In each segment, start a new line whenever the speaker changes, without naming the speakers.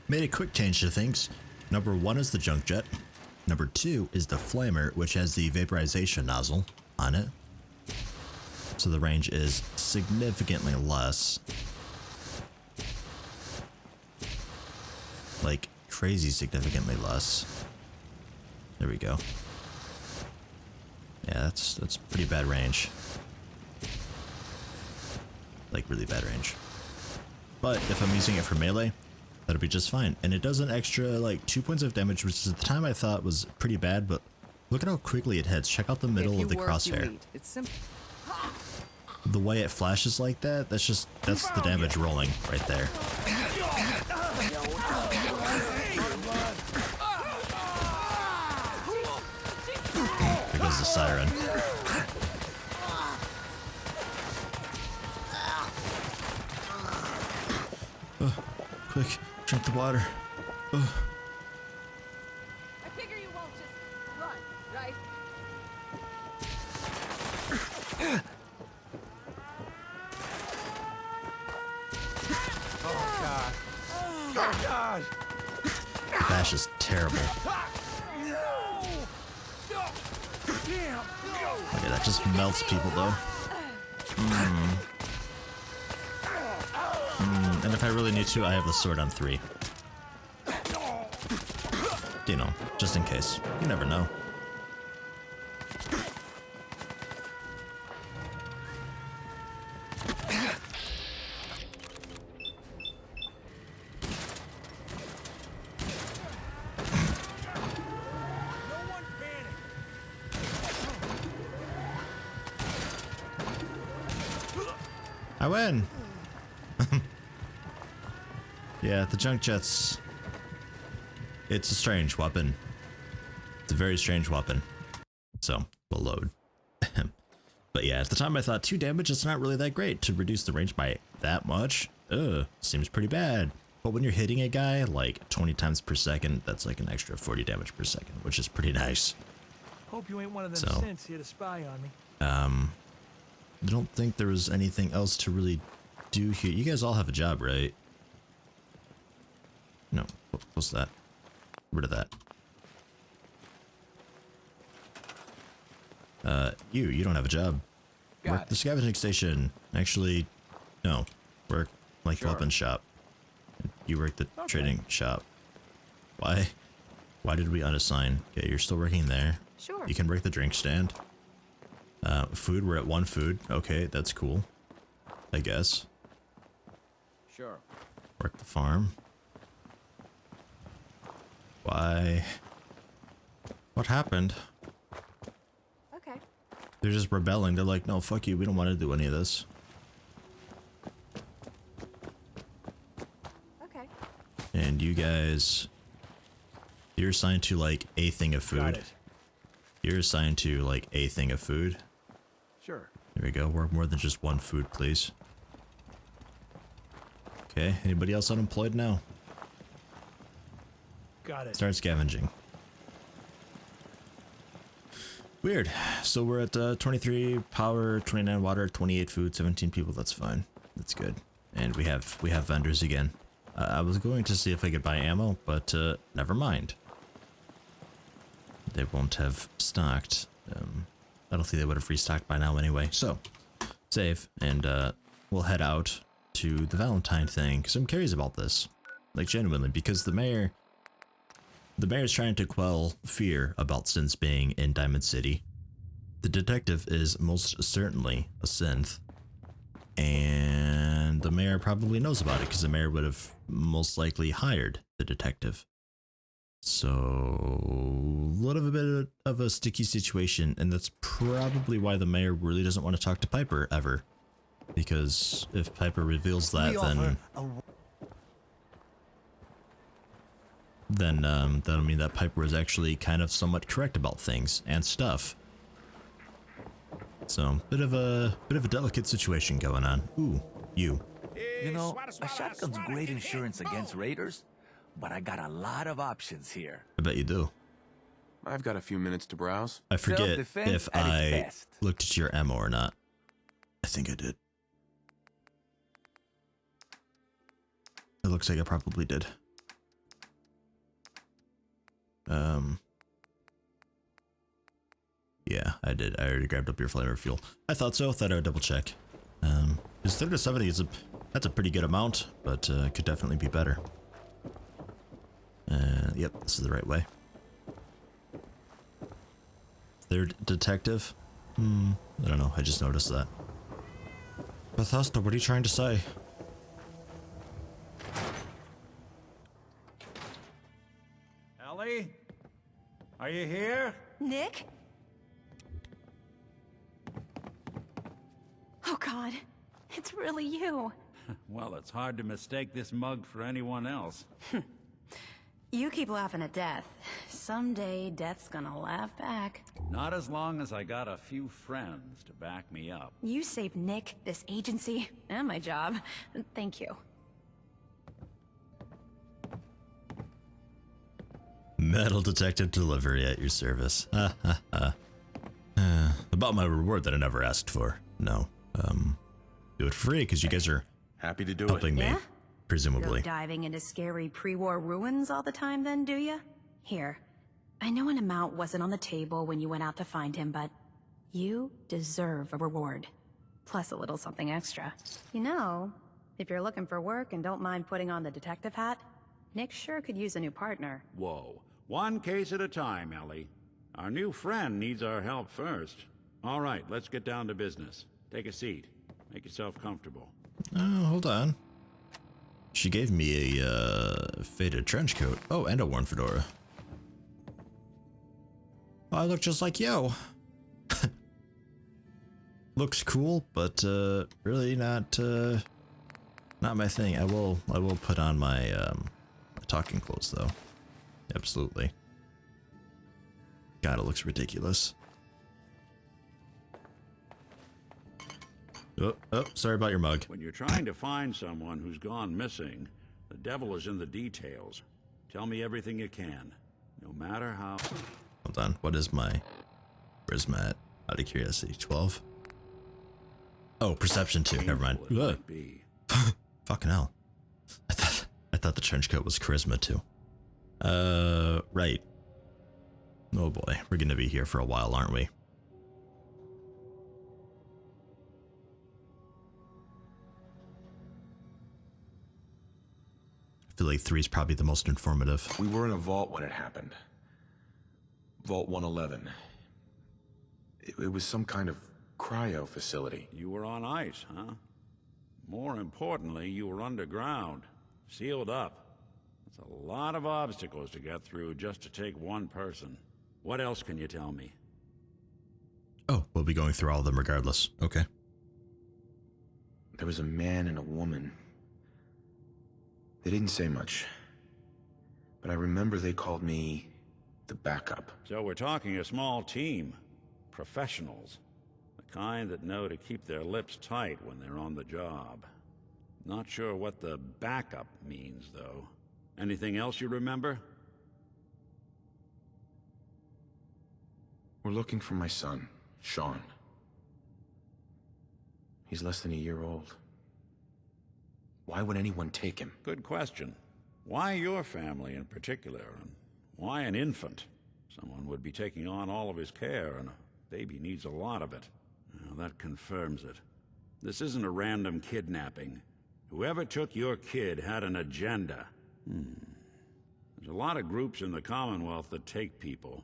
Made a quick change to things. Number 1 is the junk jet. Number 2 is the flamer, which has the vaporization nozzle on it. So the range is significantly less. Like crazy significantly less. There we go. Yeah, that's pretty bad range. Like really bad range. But if I'm using it for melee, that'll be just fine. And it does an extra like 2 points of damage, which at the time I thought was pretty bad, but look at how quickly it hits. Check out the middle of the crosshair. The way it flashes like that, that's the damage rolling right there. There goes the siren. Quick, drink the water.
I figure you won't just run, right?
Oh god. Oh god.
Bash is terrible. Okay, that just melts people though. And if I really need to, I have the sword on 3. You know, just in case. You never know. I win! Yeah, the junk jets. It's a strange weapon. It's a very strange weapon. So, we'll load. But yeah, at the time I thought 2 damage is not really that great to reduce the range by that much. Seems pretty bad. But when you're hitting a guy like 20 times per second, that's like an extra 40 damage per second, which is pretty nice.
Hope you ain't one of them synths here to spy on me.
I don't think there was anything else to really do here. You guys all have a job, right? No, what's that? Rid of that. You don't have a job. Work the scavenging station. Actually, no. Work like the weapon shop. You work the trading shop. Why did we unassign? Okay, you're still working there.
Sure.
You can break the drink stand. Food, we're at 1 food. Okay, that's cool. I guess.
Sure.
Work the farm. Why? What happened?
Okay.
They're just rebelling. They're like, no, fuck you. We don't want to do any of this.
Okay.
And you guys, you're assigned to like a thing of food. You're assigned to like a thing of food.
Sure.
There we go. Work more than just 1 food, please. Okay. Anybody else unemployed now?
Got it.
Start scavenging. Weird. So we're at 23 power, 29 water, 28 food, 17 people. That's fine. That's good. And we have vendors again. I was going to see if I could buy ammo, but never mind. They won't have stocked. I don't think they would have restocked by now anyway. So, save, and we'll head out to the Valentine thing, because I'm curious about this. Like, genuinely, because the mayor's trying to quell fear about synths being in Diamond City. The detective is most certainly a synth. And the mayor probably knows about it, because the mayor would have most likely hired the detective. So, a little bit of a sticky situation, and that's probably why the mayor really doesn't want to talk to Piper ever. Because if Piper reveals that, then that'll mean that Piper is actually kind of somewhat correct about things and stuff. So, bit of a delicate situation going on. Ooh, you.
You know, a shotgun's great insurance against raiders. But I got a lot of options here.
I bet you do.
I've got a few minutes to browse.
I forget if I
best.
looked at your ammo or not. I think I did. It looks like I probably did. Yeah, I did. I already grabbed up your flamer fuel. I thought so. Thought I would double check. Because 30 to 70 is that's a pretty good amount, but could definitely be better. Yep, this is the right way. Third detective? I don't know. I just noticed that. Bethesda, what are you trying to say?
Ellie? Are you here?
Nick? Oh God, it's really you.
Well, it's hard to mistake this mug for anyone else.
You keep laughing at death. Someday, death's gonna laugh back.
Not as long as I got a few friends to back me up.
You saved Nick, this agency, and my job. Thank you.
Metal detective delivery at your service. About my reward that I never asked for. No. Do it for free because you guys are
Happy to do
helping
it.
me,
Yeah?
presumably.
Go diving into scary pre-war ruins all the time then, do ya? Here, I know an amount wasn't on the table when you went out to find him, but you deserve a reward. Plus a little something extra. You know, if you're looking for work and don't mind putting on the detective hat, Nick sure could use a new partner.
Whoa. One case at a time, Ellie. Our new friend needs our help first. All right, let's get down to business. Take a seat. Make yourself comfortable.
Oh, hold on. She gave me a faded trench coat. Oh, and a worn fedora. Oh, I look just like you. Looks cool, but really not my thing. I will put on my talking clothes though. Absolutely. God, it looks ridiculous. Oh, sorry about your mug.
When you're trying to find someone who's gone missing, the devil is in the details. Tell me everything you can, no matter how...
Hold on, what is my... Where's my... Out of curiosity, 12? Oh, perception 2, never mind.
painful it might be.
Fucking hell. I thought the trench coat was charisma too. Right. Oh boy, we're gonna be here for a while, aren't we? I feel like 3 is probably the most informative.
We were in a vault when it happened. Vault 111. It was some kind of cryo facility.
You were on ice, huh? More importantly, you were underground, sealed up. It's a lot of obstacles to get through just to take one person. What else can you tell me?
Oh, we'll be going through all of them regardless. Okay.
There was a man and a woman. They didn't say much, but I remember they called me the backup.
So we're talking a small team. Professionals. The kind that know to keep their lips tight when they're on the job. Not sure what the backup means, though. Anything else you remember?
We're looking for my son, Sean. He's less than a year old. Why would anyone take him?
Good question. Why your family in particular, and why an infant? Someone would be taking on all of his care, and a baby needs a lot of it. Well, that confirms it. This isn't a random kidnapping. Whoever took your kid had an agenda. There's a lot of groups in the Commonwealth that take people.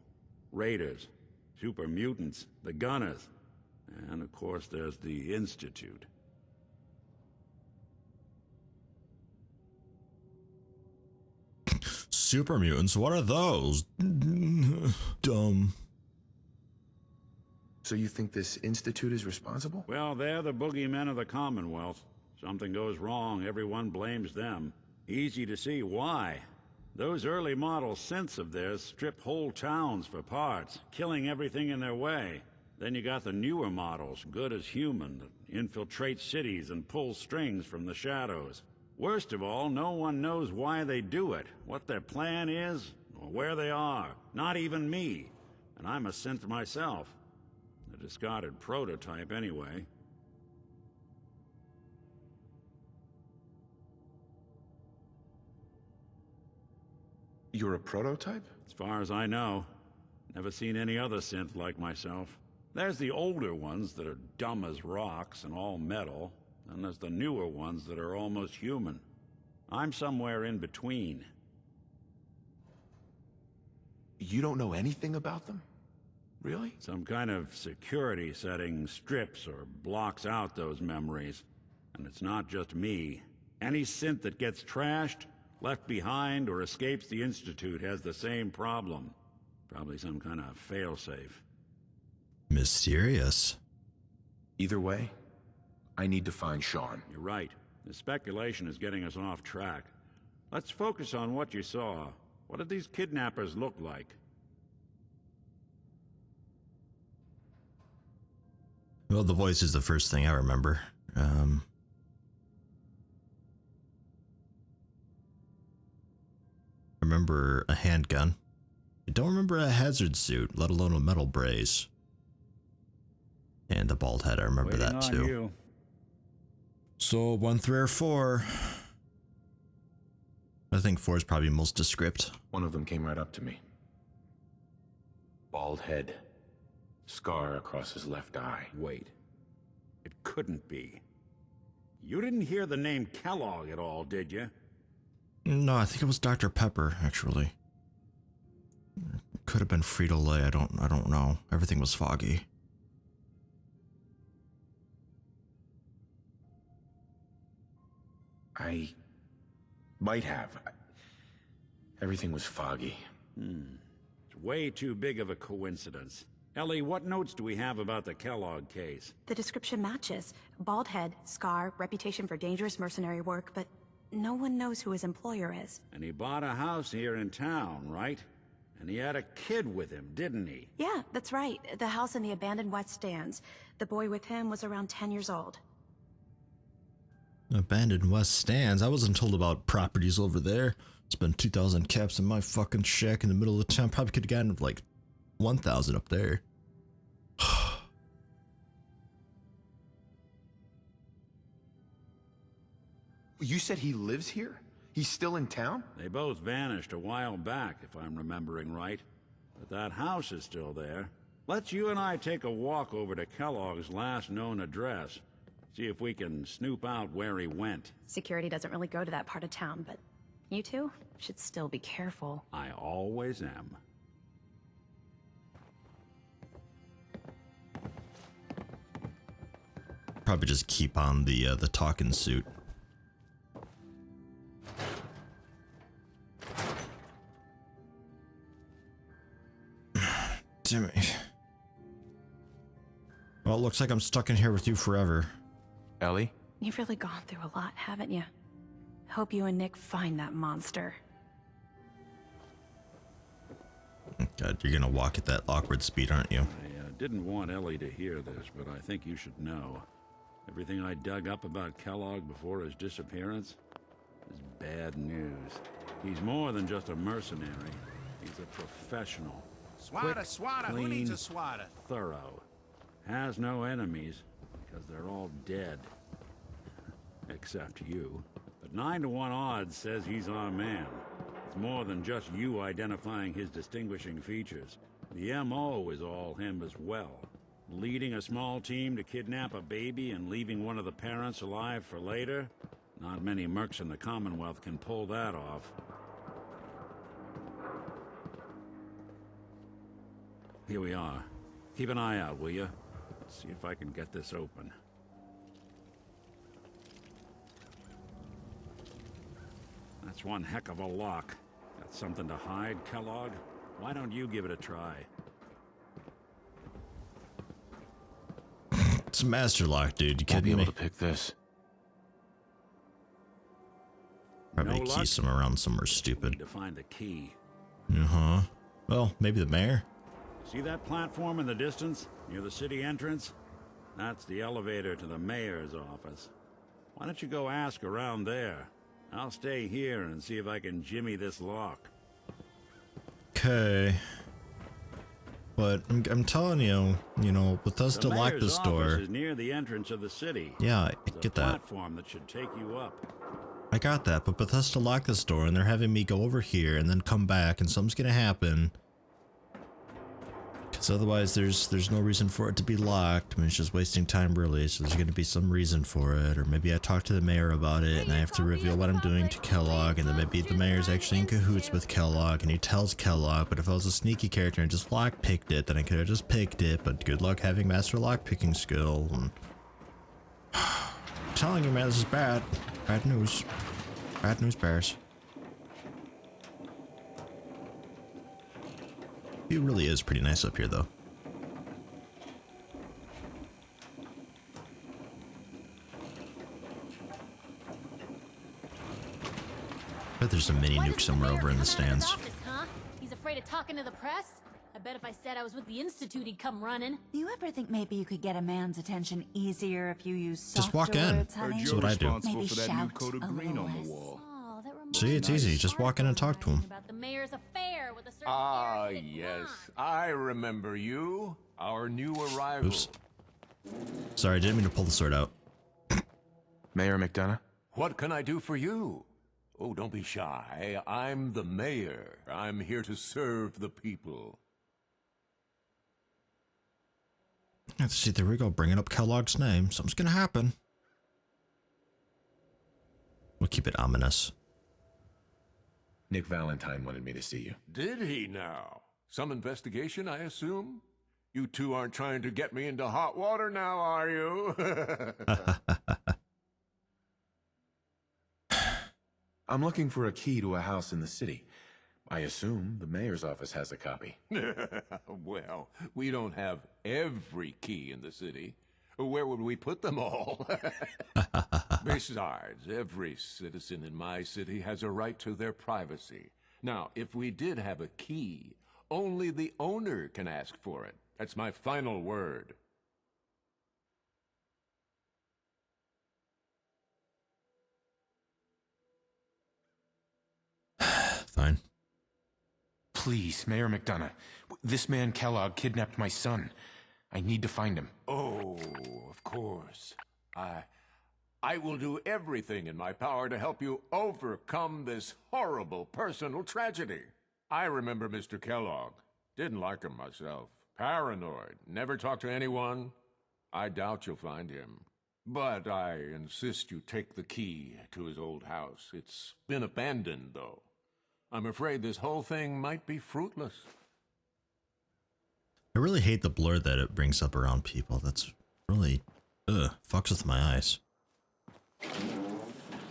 Raiders, super mutants, the Gunners, and of course there's the Institute.
Super mutants, what are those? Dumb.
So you think this institute is responsible?
Well, they're the boogeymen of the Commonwealth. Something goes wrong, everyone blames them. Easy to see why. Those early model synths of theirs strip whole towns for parts, killing everything in their way. Then you got the newer models, good as human, that infiltrate cities and pull strings from the shadows. Worst of all, no one knows why they do it, what their plan is, or where they are. Not even me. And I'm a synth myself. A discarded prototype, anyway.
You're a prototype?
As far as I know. Never seen any other synth like myself. There's the older ones that are dumb as rocks and all metal, and there's the newer ones that are almost human. I'm somewhere in between.
You don't know anything about them? Really?
Some kind of security setting strips or blocks out those memories. And it's not just me. Any synth that gets trashed, left behind, or escapes the Institute has the same problem. Probably some kind of failsafe.
Mysterious.
Either way, I need to find Sean.
You're right. The speculation is getting us off track. Let's focus on what you saw. What did these kidnappers look like?
Well, the voice is the first thing I remember. I remember a handgun. I don't remember a hazard suit, let alone a metal brace. And the bald head, I remember
Waiting
that
on
too.
you.
So 1, 3, or 4. I think 4 is probably most descript.
One of them came right up to me. Bald head. Scar across his left eye.
Wait. It couldn't be. You didn't hear the name Kellogg at all, did you?
No, I think it was Dr. Pepper, actually. Could have been Frito-Lay, I don't know. Everything was foggy.
I might have. Everything was foggy.
It's way too big of a coincidence. Ellie, what notes do we have about the Kellogg case?
The description matches. Bald head, scar, reputation for dangerous mercenary work, but no one knows who his employer is.
And he bought a house here in town, right? And he had a kid with him, didn't he?
Yeah, that's right. The house in the abandoned West Stands. The boy with him was around 10 years old.
Abandoned West Stands. I wasn't told about properties over there. Spent 2,000 caps in my fucking shack in the middle of town. Probably could have gotten like 1,000 up there.
You said he lives here? He's still in town?
They both vanished a while back, if I'm remembering right. But that house is still there. Let's you and I take a walk over to Kellogg's last known address. See if we can snoop out where he went.
Security doesn't really go to that part of town, but you two should still be careful.
I always am.
Probably just keep on the talking suit. Damn it. Well, it looks like I'm stuck in here with you forever.
Ellie?
You've really gone through a lot, haven't you? Hope you and Nick find that monster.
God, you're gonna walk at that awkward speed, aren't you?
I didn't want Ellie to hear this, but I think you should know. Everything I dug up about Kellogg before his disappearance is bad news. He's more than just a mercenary. He's a professional.
Swatter, swatter, who needs a swatter?
Thorough. Has no enemies, because they're all dead. Except you. But 9 to 1 odds says he's our man. It's more than just you identifying his distinguishing features. The MO is all him as well. Leading a small team to kidnap a baby and leaving one of the parents alive for later? Not many mercs in the Commonwealth can pull that off. Here we are. Keep an eye out, will you? See if I can get this open. That's one heck of a lock. Got something to hide, Kellogg? Why don't you give it a try?
It's a master lock, dude. You
Won't be
kidding
able
me?
to pick this.
Probably
No
a key
luck?
somewhere around somewhere
Need
stupid.
to find the key.
Uh-huh. Well, maybe the mayor?
See that platform in the distance, near the city entrance? That's the elevator to the mayor's office. Why don't you go ask around there? I'll stay here and see if I can jimmy this lock.
Okay. But I'm telling you, with us
The
to lock
mayor's
this
office
door.
is near the entrance of the city.
Yeah, I
There's a
get that.
platform that should take you up.
I got that, but Bethesda locked this door and they're having me go over here and then come back and something's gonna happen. Because otherwise there's no reason for it to be locked. I mean, it's just wasting time really, so there's gonna be some reason for it. Or maybe I talk to the mayor about it and I have to reveal what I'm doing to Kellogg, and then maybe the mayor's actually in cahoots with Kellogg and he tells Kellogg, but if I was a sneaky character and just lockpicked it, then I could have just picked it, but good luck having master lockpicking skill. And I'm telling you, man, this is bad. Bad news. Bad news bears. It really is pretty nice up here, though. Bet there's a mini nuke somewhere over in the stands.
He's afraid of talking to the press? I bet if I said I was with the Institute, he'd come running.
Do you ever think maybe you could get a man's attention easier if you use softer
Just walk in.
words, honey?
That's what I do.
Maybe shout a little less.
Oh, that reminds
See, it's
me of
easy.
the
Just walk in and talk to him.
about the mayor's affair with a certain
Ah,
Eric
yes.
Hahn.
I remember you. Our new arrival.
Oops. Sorry, I didn't mean to pull the sword out.
Mayor McDonough?
What can I do for you? Oh, don't be shy. I'm the mayor. I'm here to serve the people.
Let's see, there we go. Bringing up Kellogg's name. Something's gonna happen. We'll keep it ominous.
Nick Valentine wanted me to see you.
Did he now? Some investigation, I assume? You two aren't trying to get me into hot water now, are you?
I'm looking for a key to a house in the city. I assume the mayor's office has a copy.
Well, we don't have every key in the city. Where would we put them all? Besides, every citizen in my city has a right to their privacy. Now, if we did have a key, only the owner can ask for it. That's my final word.
Fine.
Please, Mayor McDonough. This man Kellogg kidnapped my son. I need to find him.
Oh, of course. I will do everything in my power to help you overcome this horrible personal tragedy. I remember Mr. Kellogg. Didn't like him myself. Paranoid. Never talked to anyone. I doubt you'll find him. But I insist you take the key to his old house. It's been abandoned, though. I'm afraid this whole thing might be fruitless.
I really hate the blur that it brings up around people. That's really, fucks with my eyes.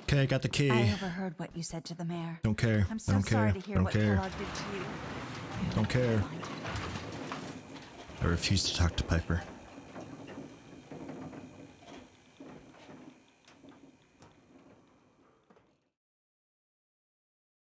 Okay, I got the key.
I overheard what you said to the mayor.
Don't care.
I'm
I
so
don't care.
sorry to hear
I don't
what
care.
Kellogg did to you.
Don't care. I refuse to talk to Piper.